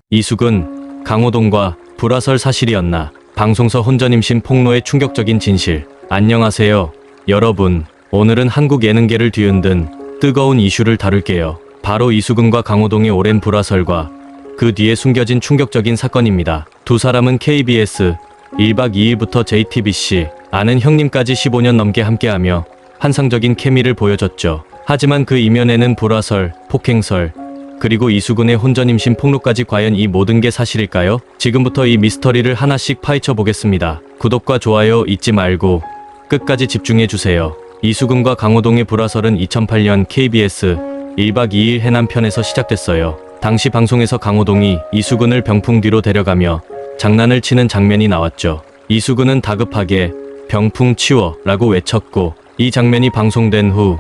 이숙은 강호동과 불화설 사실이었나? 방송서 혼전임신 폭로의 충격적인 진실. 안녕하세요, 여러분. 오늘은 한국 예능계를 뒤흔든 뜨거운 이슈를 다룰게요. 바로 이숙은과 강호동의 오랜 불화설과 그 뒤에 숨겨진 충격적인 사건입니다. 두 사람은 KBS 1박 2일부터 JTBC 아는 형님까지 15년 넘게 함께하며 환상적인 케미를 보여줬죠. 하지만 그 이면에는 불화설, 폭행설, 그리고 이숙은의 혼전임신 폭로까지. 과연 이 모든 게 사실일까요? 지금부터 이 미스터리를 하나씩 파헤쳐 보겠습니다. 구독과 좋아요 잊지 말고 끝까지 집중해주세요. 이숙은과 강호동의 불화설은 2008년 KBS 1박 2일 해남편에서 시작됐어요. 당시 방송에서 강호동이 이숙은을 병풍 뒤로 데려가며 장난을 치는 장면이 나왔죠. 이숙은은 다급하게 병풍 치워 라고 외쳤고, 이 장면이 방송된 후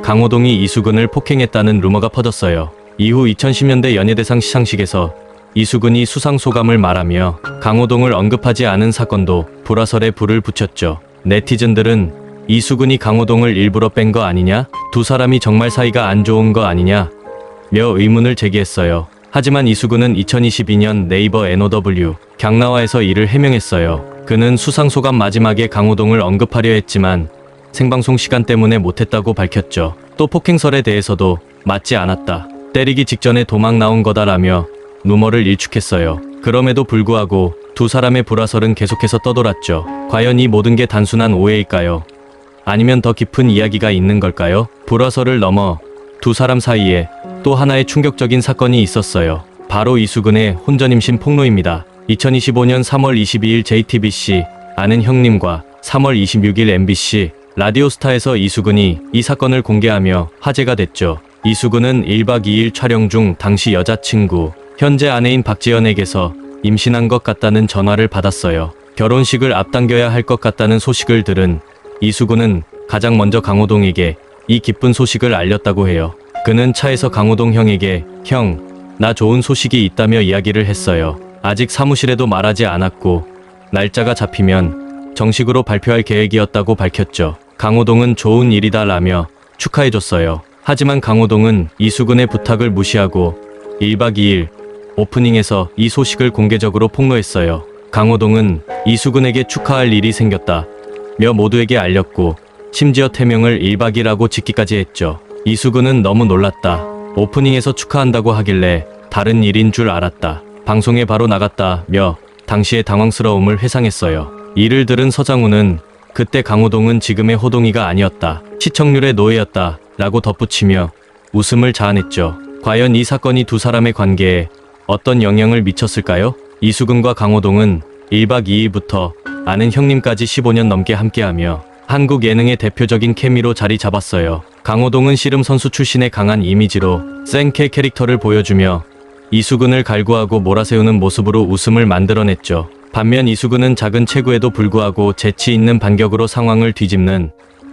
강호동이 이숙은을 폭행했다는 루머가 퍼졌어요. 이후 2010년대 연예대상 시상식에서 이숙은이 수상소감을 말하며 강호동을 언급하지 않은 사건도 불화설에 불을 붙였죠. 네티즌들은 이숙은이 강호동을 일부러 뺀 거 아니냐? 두 사람이 정말 사이가 안 좋은 거 아니냐? 며 의문을 제기했어요. 하지만 이숙은은 2022년 네이버 NOW 강나와에서 이를 해명했어요. 그는 수상소감 마지막에 강호동을 언급하려 했지만 생방송 시간 때문에 못했다고 밝혔죠. 또 폭행설에 대해서도 맞지 않았다, 때리기 직전에 도망 나온 거다라며 루머를 일축했어요. 그럼에도 불구하고 두 사람의 불화설은 계속해서 떠돌았죠. 과연 이 모든 게 단순한 오해일까요? 아니면 더 깊은 이야기가 있는 걸까요? 불화설을 넘어 두 사람 사이에 또 하나의 충격적인 사건이 있었어요. 바로 이숙은의 혼전임신 폭로입니다. 2025년 3월 22일 JTBC 아는 형님과 3월 26일 MBC 라디오스타에서 이숙은이 이 사건을 공개하며 화제가 됐죠. 이숙은은 1박 2일 촬영 중 당시 여자친구, 현재 아내인 박지연에게서 임신한 것 같다는 전화를 받았어요. 결혼식을 앞당겨야 할 것 같다는 소식을 들은 이숙은은 가장 먼저 강호동에게 이 기쁜 소식을 알렸다고 해요. 그는 차에서 강호동 형에게 "형, 나 좋은 소식이 있다며 이야기를 했어요. 아직 사무실에도 말하지 않았고 날짜가 잡히면 정식으로 발표할 계획이었다고 밝혔죠. 강호동은 "좋은 일이다" 라며 축하해줬어요. 하지만 강호동은 이숙은의 부탁을 무시하고 1박 2일 오프닝에서 이 소식을 공개적으로 폭로했어요. 강호동은 이숙은에게 축하할 일이 생겼다 며 모두에게 알렸고, 심지어 태명을 1박 2일하고 짓기까지 했죠. 이숙은은 너무 놀랐다. 오프닝에서 축하한다고 하길래 다른 일인 줄 알았다. 방송에 바로 나갔다 며 당시의 당황스러움을 회상했어요. 이를 들은 서장훈은 그때 강호동은 지금의 호동이가 아니었다, 시청률의 노예였다 라고 덧붙이며 웃음을 자아냈죠. 과연 이 사건이 두 사람의 관계에 어떤 영향을 미쳤을까요? 이숙은과 강호동은 1박 2일부터 아는 형님까지 15년 넘게 함께하며 한국 예능의 대표적인 케미로 자리 잡았어요. 강호동은 씨름 선수 출신의 강한 이미지로 센케 캐릭터를 보여주며 이숙은을 갈구하고 몰아세우는 모습으로 웃음을 만들어냈죠. 반면 이숙은은 작은 체구에도 불구하고 재치 있는 반격으로 상황을 뒤집는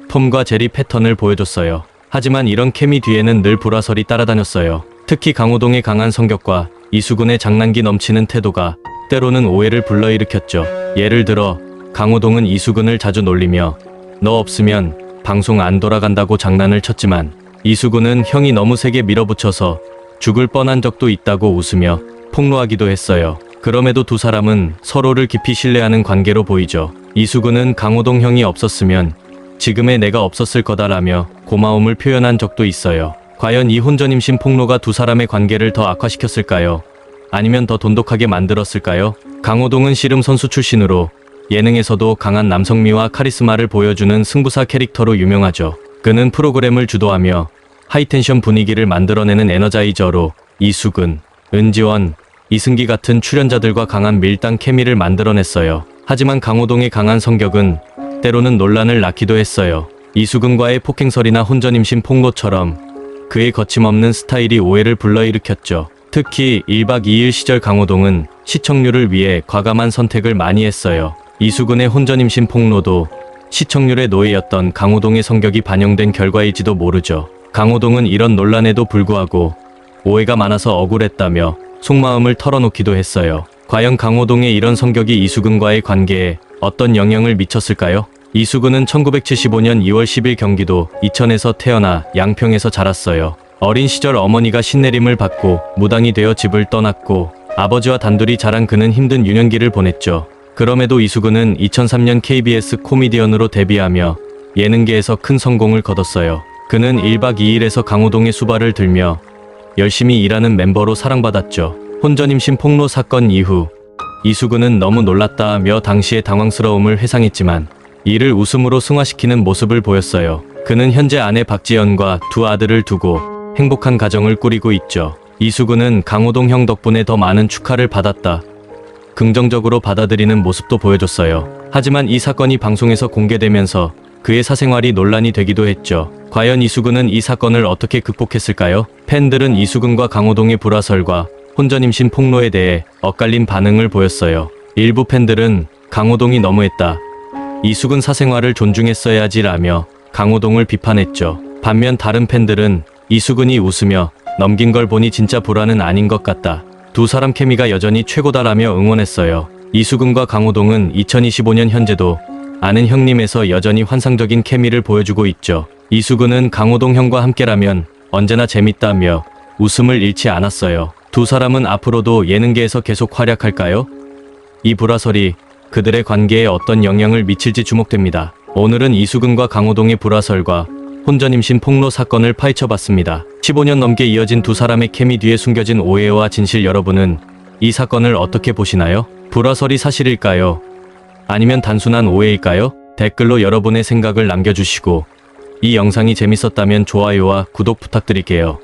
톰과 제리 패턴을 보여줬어요. 하지만 이런 케미 뒤에는 늘 불화설이 따라다녔어요. 특히 강호동의 강한 성격과 이숙은의 장난기 넘치는 태도가 때로는 오해를 불러일으켰죠. 예를 들어 강호동은 이숙은을 자주 놀리며 "너 없으면 방송 안 돌아간다고" 장난을 쳤지만 이숙은은 형이 너무 세게 밀어붙여서 죽을 뻔한 적도 있다고 웃으며 폭로하기도 했어요. 그럼에도 두 사람은 서로를 깊이 신뢰하는 관계로 보이죠. 이숙은은 "강호동 형이 없었으면 지금의 내가 없었을 거다라며 고마움을 표현한 적도 있어요. 과연 이 혼전임신 폭로가 두 사람의 관계를 더 악화시켰을까요? 아니면 더 돈독하게 만들었을까요? 강호동은 씨름 선수 출신으로 예능에서도 강한 남성미와 카리스마를 보여주는 승부사 캐릭터로 유명하죠. 그는 프로그램을 주도하며 하이텐션 분위기를 만들어내는 에너자이저로 이숙은, 은지원, 이승기 같은 출연자들과 강한 밀당 케미를 만들어냈어요. 하지만 강호동의 강한 성격은 때로는 논란을 낳기도 했어요. 이숙은과의 폭행설이나 혼전임신 폭로처럼 그의 거침없는 스타일이 오해를 불러일으켰죠. 특히 1박 2일 시절 강호동은 시청률을 위해 과감한 선택을 많이 했어요. 이숙은의 혼전임신 폭로도 시청률의 노예였던 강호동의 성격이 반영된 결과일지도 모르죠. 강호동은 이런 논란에도 불구하고 오해가 많아서 억울했다며 속마음을 털어놓기도 했어요. 과연 강호동의 이런 성격이 이숙은과의 관계에 어떤 영향을 미쳤을까요? 이숙은은 1975년 2월 10일 경기도 이천에서 태어나 양평에서 자랐어요. 어린 시절 어머니가 신내림을 받고 무당이 되어 집을 떠났고 아버지와 단둘이 자란 그는 힘든 유년기를 보냈죠. 그럼에도 이수근은 2003년 KBS 코미디언으로 데뷔하며 예능계에서 큰 성공을 거뒀어요. 그는 1박 2일에서 강호동의 수발을 들며 열심히 일하는 멤버로 사랑받았죠. 혼전 임신 폭로 사건 이후 이수근은 너무 놀랐다며 당시의 당황스러움을 회상했지만 이를 웃음으로 승화시키는 모습을 보였어요. 그는 현재 아내 박지연과 두 아들을 두고 행복한 가정을 꾸리고 있죠. 이수근은 강호동 형 덕분에 더 많은 축하를 받았다. 긍정적으로 받아들이는 모습도 보여줬어요. 하지만 이 사건이 방송에서 공개되면서 그의 사생활이 논란이 되기도 했죠. 과연 이수근은 이 사건을 어떻게 극복했을까요? 팬들은 이수근과 강호동의 불화설과 혼전 임신 폭로에 대해 엇갈린 반응을 보였어요. 일부 팬들은 강호동이 너무했다. 이수근 사생활을 존중했어야지라며 강호동을 비판했죠. 반면 다른 팬들은 이수근이 웃으며 넘긴 걸 보니 진짜 불화는 아닌 것 같다. 두 사람 케미가 여전히 최고다라며 응원했어요. 이수근과 강호동은 2025년 현재도 아는 형님에서 여전히 환상적인 케미를 보여주고 있죠. 이수근은 강호동 형과 함께라면 언제나 재밌다며 웃음을 잃지 않았어요. 두 사람은 앞으로도 예능계에서 계속 활약할까요? 이 불화설이 그들의 관계에 어떤 영향을 미칠지 주목됩니다. 오늘은 이수근과 강호동의 불화설과 혼전 임신 폭로 사건을 파헤쳐봤습니다. 15년 넘게 이어진 두 사람의 케미 뒤에 숨겨진 오해와 진실, 여러분은 이 사건을 어떻게 보시나요? 불화설이 사실일까요? 아니면 단순한 오해일까요? 댓글로 여러분의 생각을 남겨주시고 이 영상이 재밌었다면 좋아요와 구독 부탁드릴게요.